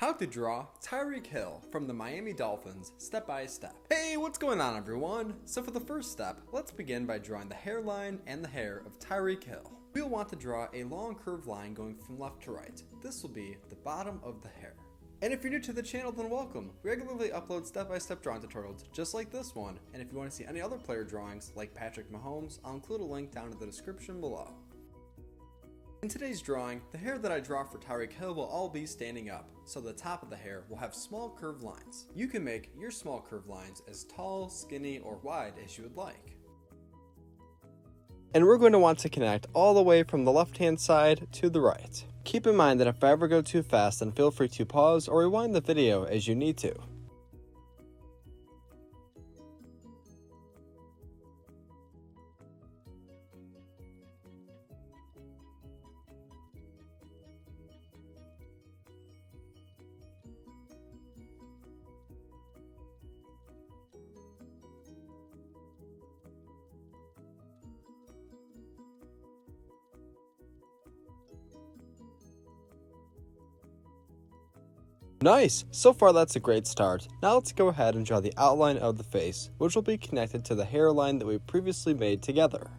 How to draw Tyreek Hill from the Miami Dolphins step by step. Hey, what's going on everyone? So for the first step, let's begin by drawing the hairline and the hair of Tyreek Hill. We'll want to draw a long curved line going from left to right. This will be the bottom of the hair. And if you're new to the channel, then welcome. We regularly upload step-by-step drawing tutorials just like this one, and if you want to see any other player drawings like Patrick Mahomes, I'll include a link down in the description below. In today's drawing, the hair that I draw for Tyreek Hill will all be standing up, so the top of the hair will have small curved lines. You can make your small curved lines as tall, skinny, or wide as you would like. And we're going to want to connect all the way from the left-hand side to the right. Keep in mind that if I ever go too fast, then feel free to pause or rewind the video as you need to. Nice! So far that's a great start. Now let's go ahead and draw the outline of the face, which will be connected to the hairline that we previously made together.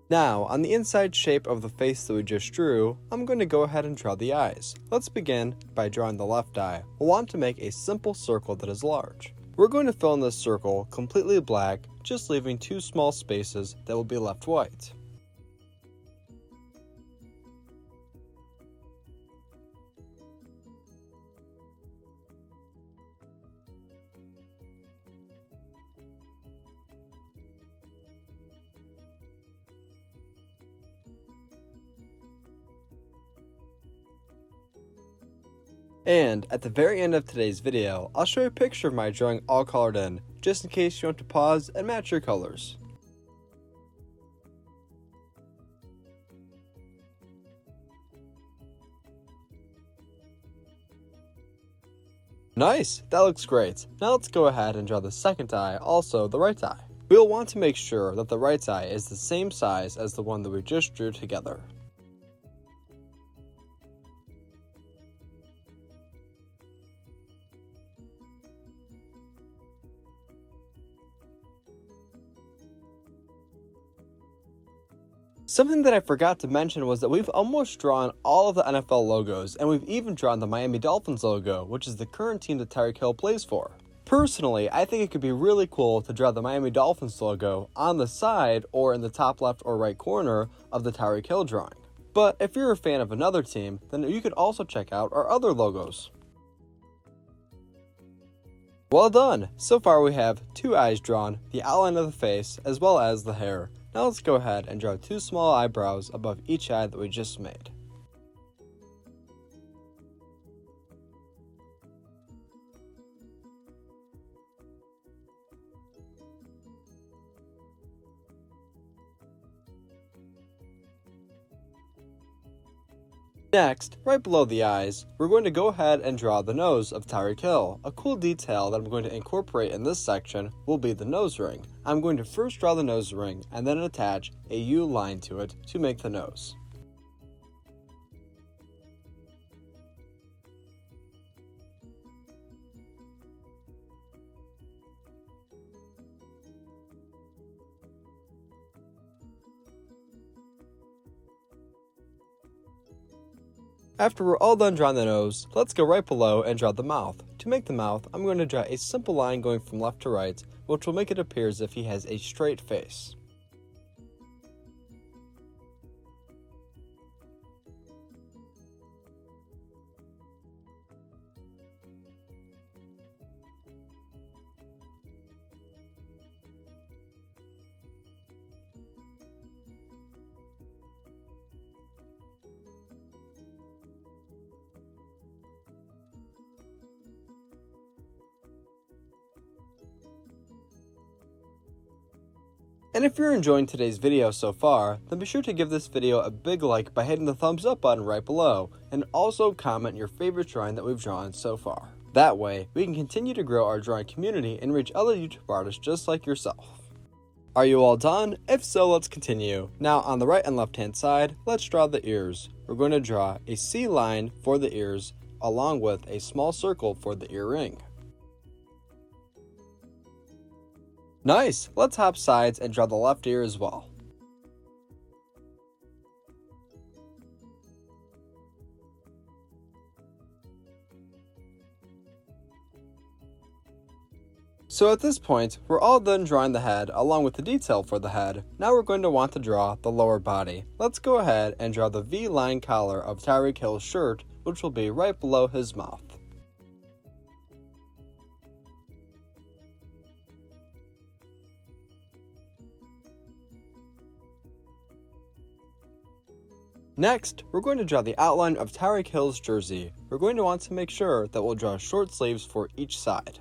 Now, on the inside shape of the face that we just drew, I'm going to go ahead and draw the eyes. Let's begin by drawing the left eye. We'll want to make a simple circle that is large. We're going to fill in this circle completely black, just leaving two small spaces that will be left white. And at the very end of today's video, I'll show you a picture of my drawing all colored in, just in case you want to pause and match your colors. Nice! That looks great. Now let's go ahead and draw the second eye, also the right eye. We'll want to make sure that the right eye is the same size as the one that we just drew together. Something that I forgot to mention was that we've almost drawn all of the NFL logos, and we've even drawn the Miami Dolphins logo, which is the current team that Tyreek Hill plays for. Personally, I think it could be really cool to draw the Miami Dolphins logo on the side or in the top left or right corner of the Tyreek Hill drawing. But if you're a fan of another team, then you could also check out our other logos. Well done! So far we have two eyes drawn, the outline of the face, as well as the hair. Now let's go ahead and draw two small eyebrows above each eye that we just made. Next, right below the eyes, we're going to go ahead and draw the nose of Tyreek Hill. A cool detail that I'm going to incorporate in this section will be the nose ring. I'm going to first draw the nose ring and then attach a U line to it to make the nose. After we're all done drawing the nose, let's go right below and draw the mouth. To make the mouth, I'm going to draw a simple line going from left to right, which will make it appear as if he has a straight face. And if you're enjoying today's video so far, then be sure to give this video a big like by hitting the thumbs up button right below, and also comment your favorite drawing that we've drawn so far. That way, we can continue to grow our drawing community and reach other YouTube artists just like yourself. Are you all done? If so, let's continue. Now on the right and left hand side, let's draw the ears. We're going to draw a C line for the ears, along with a small circle for the ear ring. Nice! Let's hop sides and draw the left ear as well. So at this point, we're all done drawing the head along with the detail for the head. Now we're going to want to draw the lower body. Let's go ahead and draw the V-line collar of Tyreek Hill's shirt, which will be right below his mouth. Next, we're going to draw the outline of Tyreek Hill's jersey. We're going to want to make sure that we'll draw short sleeves for each side.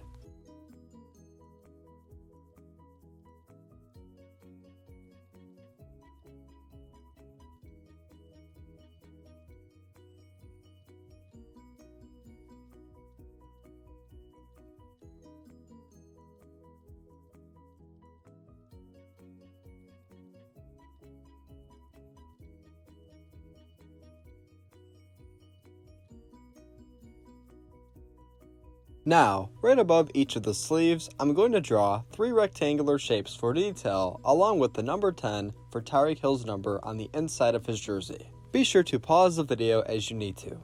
Now, right above each of the sleeves, I'm going to draw 3 rectangular shapes for detail, along with the number 10 for Tyreek Hill's number on the inside of his jersey. Be sure to pause the video as you need to.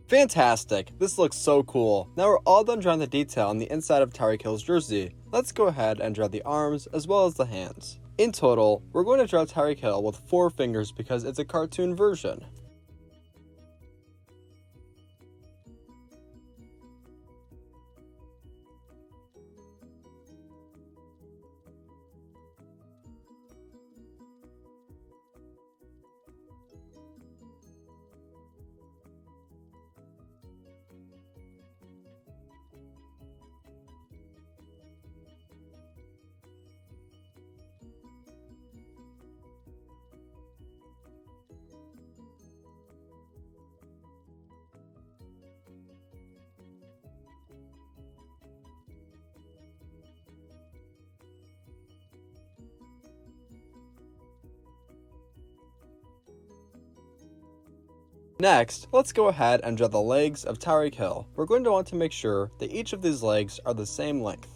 Fantastic! This looks so cool. Now we're all done drawing the detail on the inside of Tyreek Hill's jersey. Let's go ahead and draw the arms as well as the hands. In total, we're going to draw Tyreek Hill with 4 fingers because it's a cartoon version. Next, let's go ahead and draw the legs of Tyreek Hill. We're going to want to make sure that each of these legs are the same length.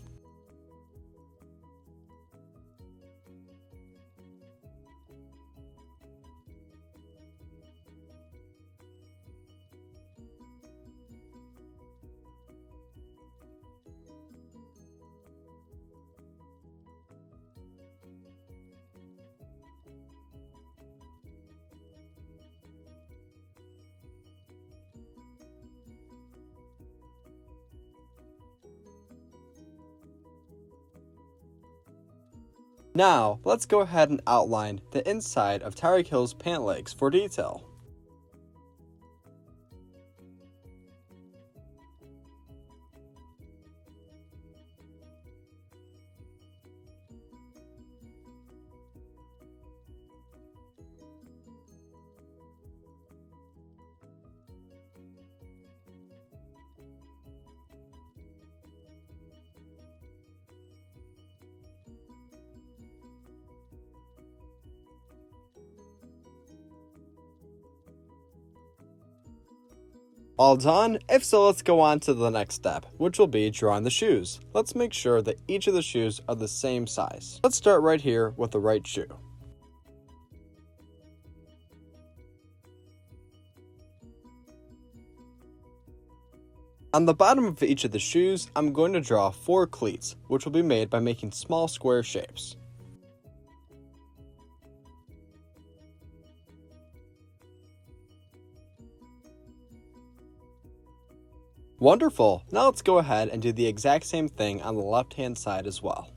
Now, let's go ahead and outline the inside of Tyreek Hill's pant legs for detail. All done? If so, let's go on to the next step, which will be drawing the shoes. Let's make sure that each of the shoes are the same size. Let's start right here with the right shoe. On the bottom of each of the shoes, I'm going to draw 4 cleats, which will be made by making small square shapes. Wonderful! Now let's go ahead and do the exact same thing on the left-hand side as well.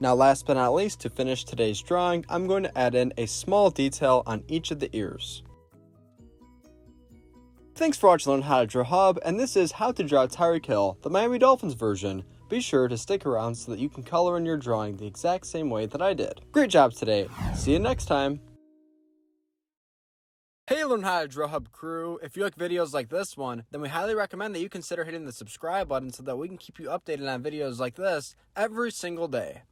Now last but not least, to finish today's drawing, I'm going to add in a small detail on each of the ears. Thanks for watching Learn How to Draw Hub, and this is How to Draw Tyreek Hill, the Miami Dolphins version. Be sure to stick around so that you can color in your drawing the exact same way that I did. Great job today. See you next time. Hey Learn How to Draw Hub crew, if you like videos like this one, then we highly recommend that you consider hitting the subscribe button so that we can keep you updated on videos like this every single day.